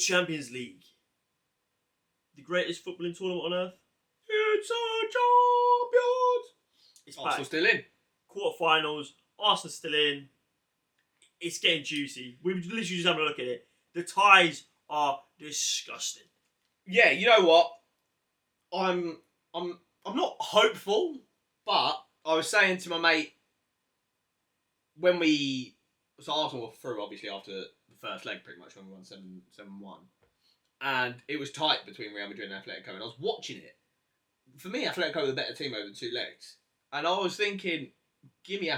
Champions League. The greatest footballing tournament on earth. It's a champions. It's Arsenal back. still in. Quarterfinals. Arsenal still in. It's getting juicy. We're literally just having a look at it. The ties are disgusting. Yeah, you know what? I'm not hopeful, but I was saying to my mate when Arsenal were through obviously after the first leg pretty much when we won 7-1. And it was tight between Real Madrid and Atletico, and I was watching it. For me, Atletico were the better team over the two legs. And I was thinking, give me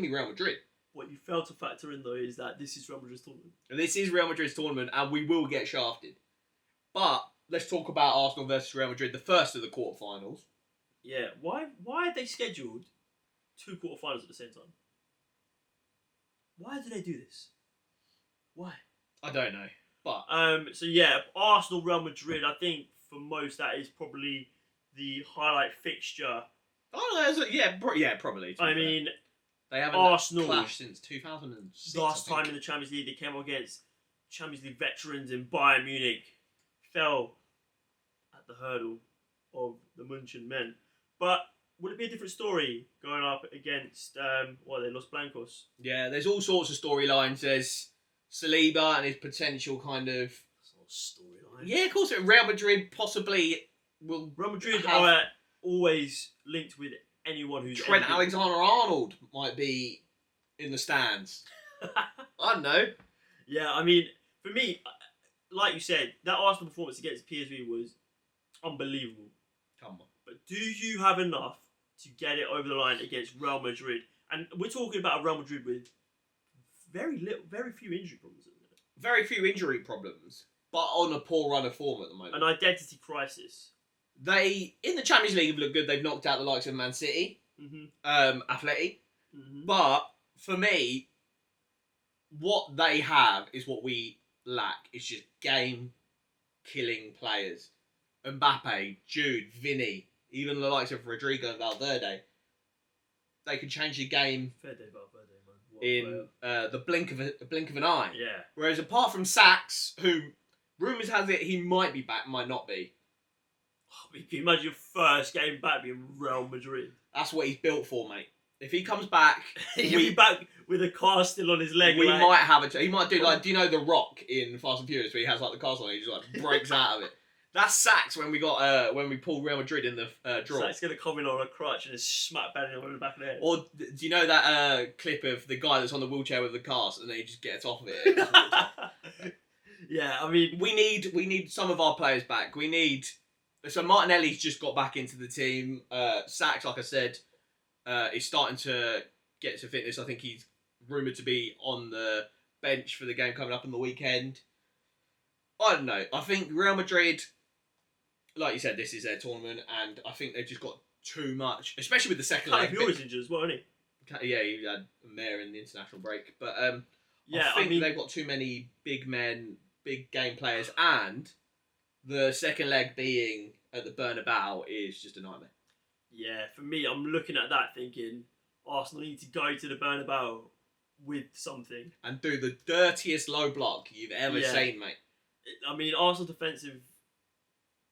Real Madrid. What you fail to factor in though is that this is Real Madrid's tournament. This is Real Madrid's tournament, and we will get shafted. But let's talk about Arsenal versus Real Madrid, the first of the quarterfinals. Yeah, why are they scheduled 2 quarterfinals at the same time? Why do they do this? Why? I don't know, but so yeah, Arsenal Real Madrid. I think for most that is probably the highlight fixture. yeah, probably. I mean, they haven't Arsenal clashed since 2006. last time in the Champions League they came up against Champions League veterans in Bayern Munich, fell at the hurdle of the Munchen men. But would it be a different story going up against they lost Blancos? Yeah, there's all sorts of storylines. There's Saliba and his potential kind of storyline. Yeah, of course. Real Madrid possibly will. Real Madrid are always linked with anyone who's Trent Alexander-Arnold might be in the stands. I don't know. Yeah, I mean, for me, like you said, that Arsenal performance against PSV was unbelievable. Come on. But do you have enough to get it over the line against Real Madrid? And we're talking about a Real Madrid with very few injury problems at the minute. Very few injury problems, but on a poor run of form at the moment. An identity crisis. They, in the Champions League, have looked good. They've knocked out the likes of Man City, Atleti. Mm-hmm. But, for me, what they have is what we lack. It's just game-killing players. Mbappe, Jude, Vinny, even the likes of Rodrigo and Valverde. They can change the game in the blink of an eye. Yeah. Whereas apart from Sachs, who rumours has it he might be back, might not be. Can you imagine your first game back being Real Madrid? That's what he's built for, mate. If he comes back, he'll be back with a cast still on his leg. We might have he might do like, do you know The Rock in Fast and Furious where he has like the cast on, he just like breaks out of it. That's Sachs when we pulled Real Madrid in the draw. Sachs gonna come in on a crutch and just smack bang him on the back of the head. Or do you know that clip of the guy that's on the wheelchair with the cast and then he just gets off of it? Yeah, I mean, we need some of our players back. So Martinelli's just got back into the team. Sachs, like I said, is starting to get to fitness. I think he's rumoured to be on the bench for the game coming up on the weekend. I don't know. I think Real Madrid, like you said, this is their tournament, and I think they've just got too much, especially with the second leg. He always injured as well, isn't he? Yeah, he had a mare in the international break. But I think they've got too many big men, big game players, and the second leg being at the Bernabeu is just a nightmare. Yeah, for me, I'm looking at that thinking Arsenal need to go to the Bernabeu with something. And do the dirtiest low block you've ever seen, mate. I mean, Arsenal's defensive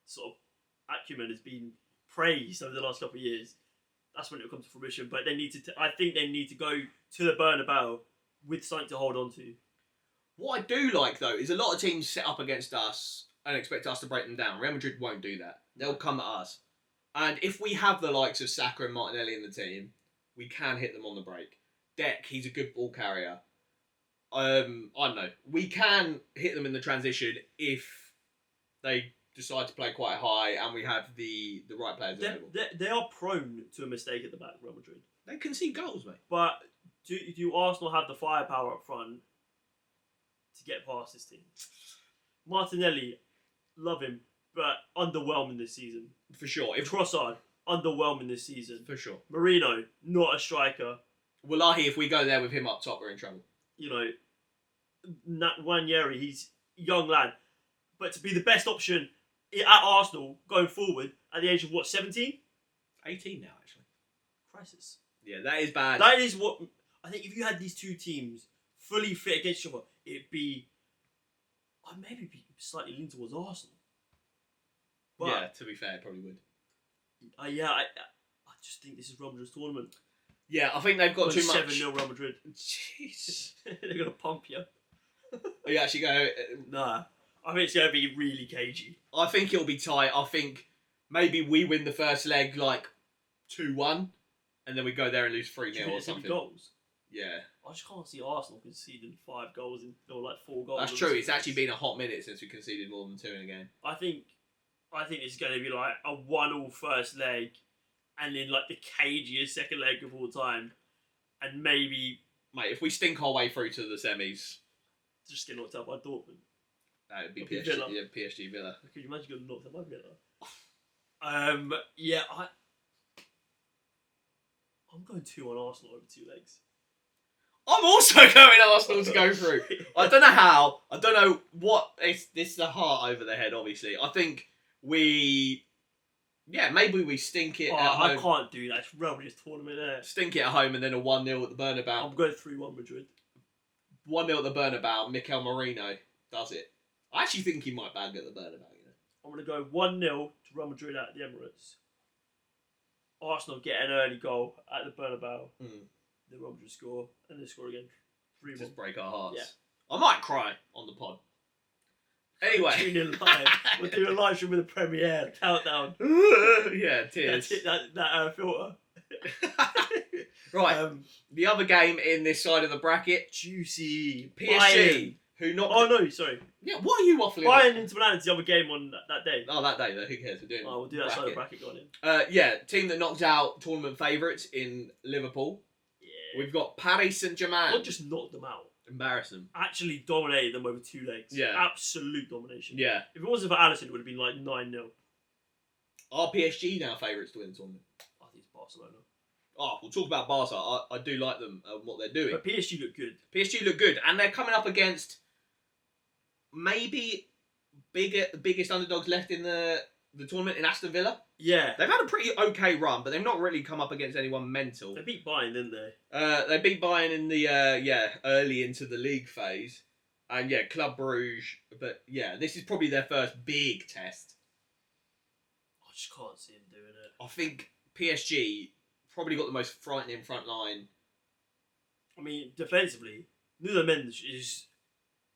sort of acumen has been praised over the last couple of years. That's when it'll come to fruition. But they need to. I think they need to go to the Bernabeu with something to hold on to. What I do like though is a lot of teams set up against us and expect us to break them down. Real Madrid won't do that. They'll come at us. And if we have the likes of Saka and Martinelli in the team, we can hit them on the break. Deck, he's a good ball carrier. I don't know. We can hit them in the transition if they decide to play quite high and we have the right players available. They are prone to a mistake at the back, Real Madrid. They concede goals, mate. But do Arsenal have the firepower up front to get past this team? Martinelli, love him, but underwhelming this season. For sure. Trossard, underwhelming this season. For sure. Marino, not a striker. Wallahi, if we go there with him up top, we're in trouble. You know, Nwaneri, he's a young lad. But to be the best option at Arsenal going forward at the age of what, 17? 18 now, actually. Crisis. Yeah, that is bad. That is what... I think if you had these two teams fully fit against each other, it'd be I'd maybe be slightly lean towards Arsenal. Yeah, to be fair, probably would. I just think this is Real Madrid's tournament. Yeah, I think they've got too much. 7-0 Real Madrid. Jeez. They're going to pump you. Are you actually going? Nah. I think it's going to be really cagey. I think it'll be tight. I think maybe we win the first leg like 2-1, and then we go there and lose 3-0 or something. Goals? Yeah. I just can't see Arsenal conceding 5 goals or like 4 goals. That's true. It's actually been a hot minute since we conceded more than 2 in a game. I think it's going to be like a 1-1 first leg, and then like the cagiest second leg of all time, and maybe Mate, if we stink our way through to the semis, just get knocked out by Dortmund. that would be It'll be PSG. Villa. Yeah, PSG Villa. Could you imagine getting knocked out by Villa? Yeah, I'm going 2-1 Arsenal over 2 legs. I'm also going Arsenal to go through. I don't know how. I don't know what. This is the heart over the head, obviously. I think maybe we stink it at home. I can't do that. It's Real Madrid's tournament there. Stink it at home and then a 1-0 at the Bernabeu. I'm going 3-1 Madrid. 1-0 at the Bernabeu. Mikel Marino does it. I actually think he might bang at the Bernabeu. You know? I'm going to go 1-0 to Real Madrid at the Emirates. Arsenal get an early goal at the Bernabeu. The Real Madrid score, and they score again. 3-1. Just break our hearts. Yeah. I might cry on the pod. Anyway. Tune in live. We'll do a live stream with a premiere countdown. Yeah, tears. That's it, that filter. Right. The other game in this side of the bracket. Juicy. PSG. Bayern. Who knocked... Oh, no, sorry. Yeah, what are you waffling Bayern about? into Milan is the other game on that day. Oh, that day, though. Who cares? We're doing we'll do that side of the bracket going in. Yeah, team that knocked out tournament favourites in Liverpool. Yeah. We've got Paris Saint-Germain. Not just knocked them out. Embarrassing. Actually dominated them over 2 legs. Yeah. Absolute domination. Yeah. If it wasn't for Alisson, it would have been like 9-0. Are PSG now favourites to win the tournament? I think it's Barcelona. Oh, we'll talk about Barca. I do like them and what they're doing. But PSG look good. PSG look good, and they're coming up against maybe the biggest underdogs left in the tournament in Aston Villa. Yeah. They've had a pretty okay run, but they've not really come up against anyone mental. They beat Bayern, didn't they? They beat Bayern in the early into the league phase, and Club Brugge. But this is probably their first big test. I just can't see them doing it. I think PSG probably got the most frightening front line. I mean, defensively, Nuno Mendes is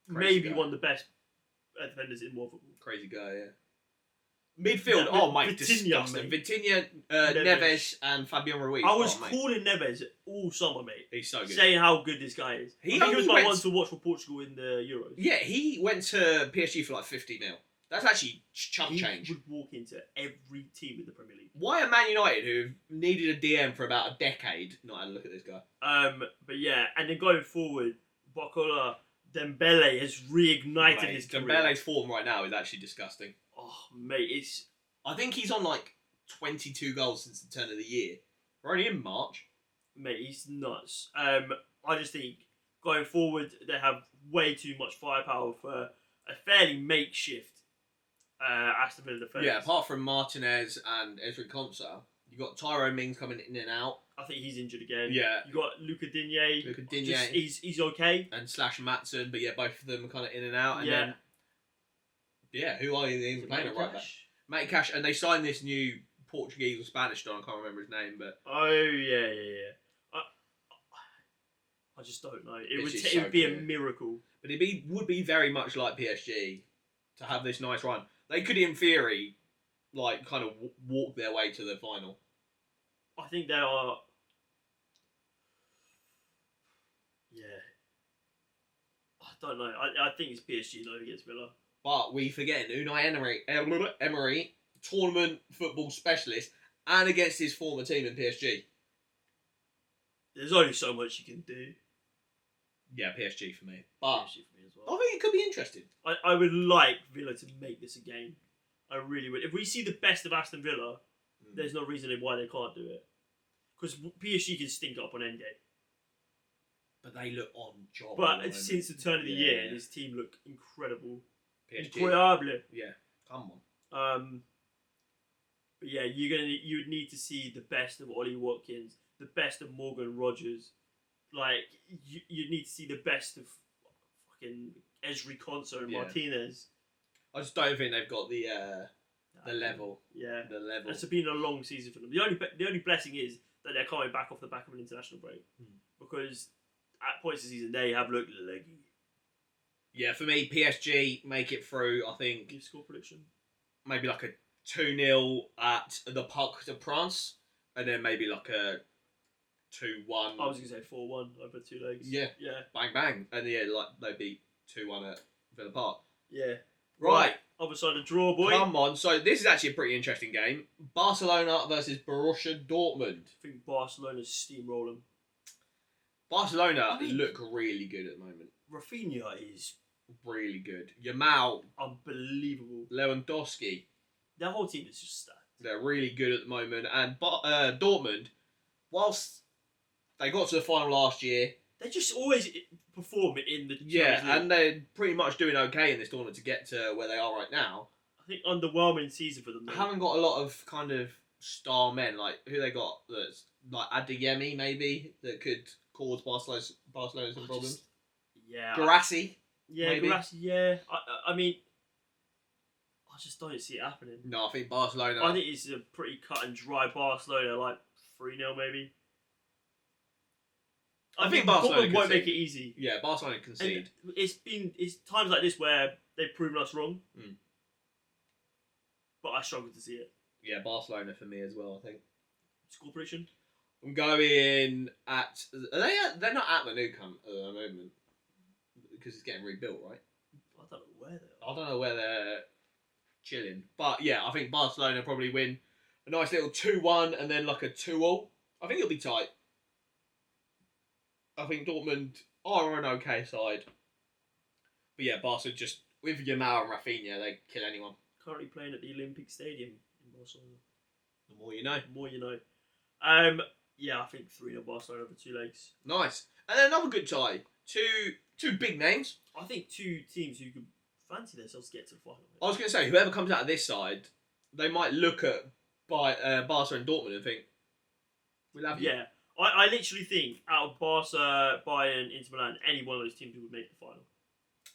Crazy maybe guy. one of the best defenders in world football. Crazy guy, yeah. Midfield, mate, disgusting. mate. Vitinha, Neves, and Fabian Ruiz. I was mate. calling Neves all summer, mate. He's so good. Saying how good this guy is. I think he was my one to watch for Portugal in the Euros. Yeah, he went to PSG for like 50 mil. That's actually chump change. He would walk into every team in the Premier League. Why are Man United, who've needed a DM for about a decade, not had a look at this guy? But yeah, and then going forward, Bakola Dembele has reignited his career. Dembele's form right now is actually disgusting. Oh, mate, I think he's on like 22 goals since the turn of the year. We're only in March. Mate, he's nuts. I just think going forward, they have way too much firepower for a fairly makeshift Aston Villa defence. Yeah, apart from Martinez and Ezri Konsa, you got Tyrone Mings coming in and out. I think he's injured again. Yeah. You got Luca Digne. He's okay. And Slash Matson, but both of them are kind of in and out. And then, who are you even playing at right back? Matty Cash, and they signed this new Portuguese or Spanish don. I can't remember his name, but yeah. I just don't know. It would be a miracle. But it would be very much like PSG to have this nice run. They could, in theory, like kind of walk their way to the final. I think they are. Yeah. I don't know. I think it's PSG though against Villa. But we forget Unai Emery, tournament football specialist, and against his former team in PSG. There's only so much you can do. Yeah, PSG for me. But PSG for me as well. I think it could be interesting. I would like Villa to make this a game. I really would. If we see the best of Aston Villa, there's no reason why they can't do it. Because PSG can stink up on endgame. But they look on job. But since the turn of the year, this team look incredible. PSG. Incroyable. Yeah, come on. But yeah, you would need to see the best of Ollie Watkins, the best of Morgan Rogers. Like you need to see the best of fucking Esri Konsa and Yeah. Martinez. I just don't think they've got the level. Yeah. The level. It's been a long season for them. The only blessing is that they're coming back off the back of an international break. Because at points of the season, they have looked leggy. Yeah, for me, PSG make it through, I think, Your score prediction? maybe like a 2-0 at the Parc de France, and then maybe like a 2-1. I was going to say 4-1 over 2 legs. Yeah. Yeah. Bang, bang. And yeah, like they beat 2-1 at Villa Park. Yeah. Right. Other side of draw, boy. Come on. So this is actually a pretty interesting game. Barcelona versus Borussia Dortmund. I think Barcelona's steamrolling. Barcelona look really good at the moment. Rafinha is Really good. Yamal, unbelievable. Lewandowski, Their whole team is just stacked. they're really good at the moment. And Dortmund, whilst they got to the final last year, They just always perform in the Champions League. and they're pretty much doing okay in this tournament to get to where they are right now. I think underwhelming season for them. They Though. haven't got a lot of kind of star men, like who they got that's like Adeyemi maybe, that could cause Barcelona some problems. Yeah. Garassi. Yeah, maybe. Garassi, yeah. I mean, I just don't see it happening. No, I think Barcelona. I think it's a pretty cut and dry Barcelona, like 3-0 maybe. I think Barcelona Dortmund won't make it easy. Yeah, Barcelona concede. And it's times like this where they've proven us wrong. But I struggle to see it. Yeah, Barcelona for me as well, I think. Score prediction? I'm going at... They're not at the Nou Camp at the moment. Because it's getting rebuilt, right? I don't know where they are. I don't know where they're chilling. But yeah, I think Barcelona probably win a nice little 2-1 and then like a 2-all. I think it'll be tight. I think Dortmund are an okay side. But yeah, Barca just, with Yamal and Rafinha, they kill anyone. Currently playing at the Olympic Stadium in Barcelona. The more you know. The more you know. Yeah, I think 3-0 Barcelona over 2 legs. Nice. And then another good tie. Two big names. I think 2 teams who could fancy themselves to get to the final. I was going to say, whoever comes out of this side, they might look at Barca and Dortmund and think, we'll have you. Yeah. I literally think out of Barca, Bayern, Inter Milan, any one of those teams would make the final.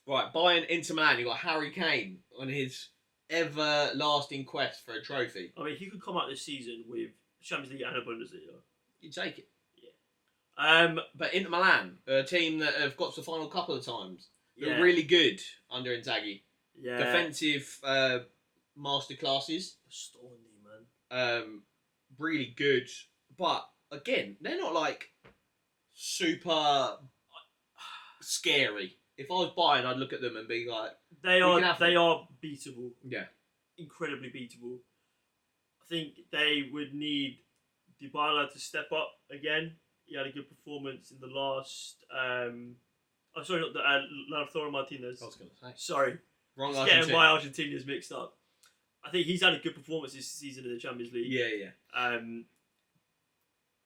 Right, Bayern, Inter Milan, you've got Harry Kane on his everlasting quest for a trophy. I mean, he could come out this season with Champions League and a Bundesliga. You'd take it. Yeah. But Inter Milan, a team that have got to the final a couple of times, they're Yeah. really good under Inzaghi. Yeah. Defensive masterclasses. Stormy, man. Really good. But again, they're not like super scary. If I was Bayern, I'd look at them and be like, They can have them. are beatable. yeah. Incredibly beatable. I think they would need Dybala to step up again. He had a good performance in the last. Sorry, not the Lautaro Martinez. I was going to say. Sorry, Wrong just getting Argentina. my Argentinians mixed up. I think he's had a good performance this season in the Champions League. Yeah.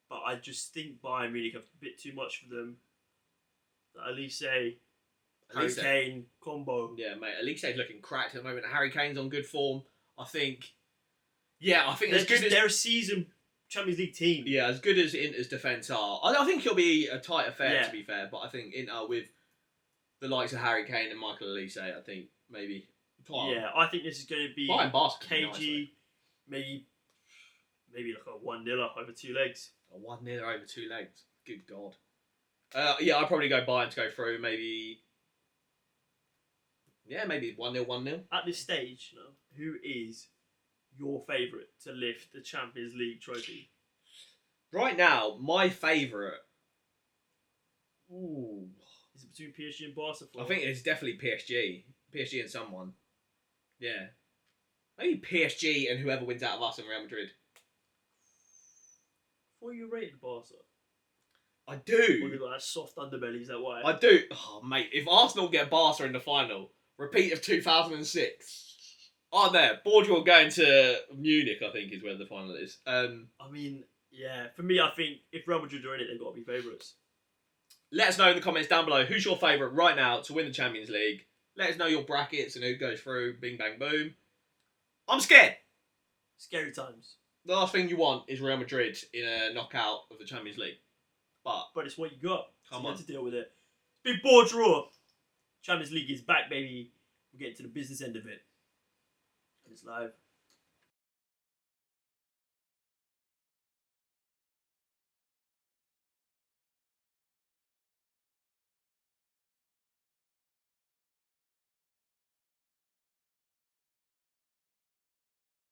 But I just think Bayern Munich have a bit too much for them. The Elise, Harry Elise. Kane combo. Yeah, mate. Elise's looking cracked at the moment. Harry Kane's on good form. I think as good as They're a seasoned Champions League team. yeah, as good as Inter's defence are. I think it'll be a tight affair Yeah. to be fair. But I think Inter with the likes of Harry Kane and Michael Elise, I think maybe. Yeah, I think this is going to be Bayern Barca could be nice, KG, maybe like a 1-0 over 2 legs. A 1-0 over 2 legs. Good God. Yeah, I'd probably go Bayern to go through. Maybe 1-0, 1-0. At this stage, who is your favourite to lift the Champions League trophy? Right now, my favourite. Ooh. Is it between PSG and Barca? I think it's definitely PSG. PSG and someone. Yeah. Maybe PSG and whoever wins out of us and Real Madrid. Before you rated Barca, I or they do. got that soft underbelly, is that why? I do. Oh, mate, if Arsenal get Barca in the final, repeat of 2006. Oh, there. Bordeaux going to Munich, I think, is where the final is. I mean, yeah. For me, I think if Real Madrid are in it, they've got to be favourites. Let us know in the comments down below who's your favourite right now to win the Champions League. Let us know your brackets and who goes through. Bing, bang, boom. I'm scared. Scary times. The last thing you want is Real Madrid in a knockout of the Champions League. But But it's what you got. Come So you on. have to deal with it. Big board draw. Champions League is back, baby. We're getting to the business end of it. And it's live.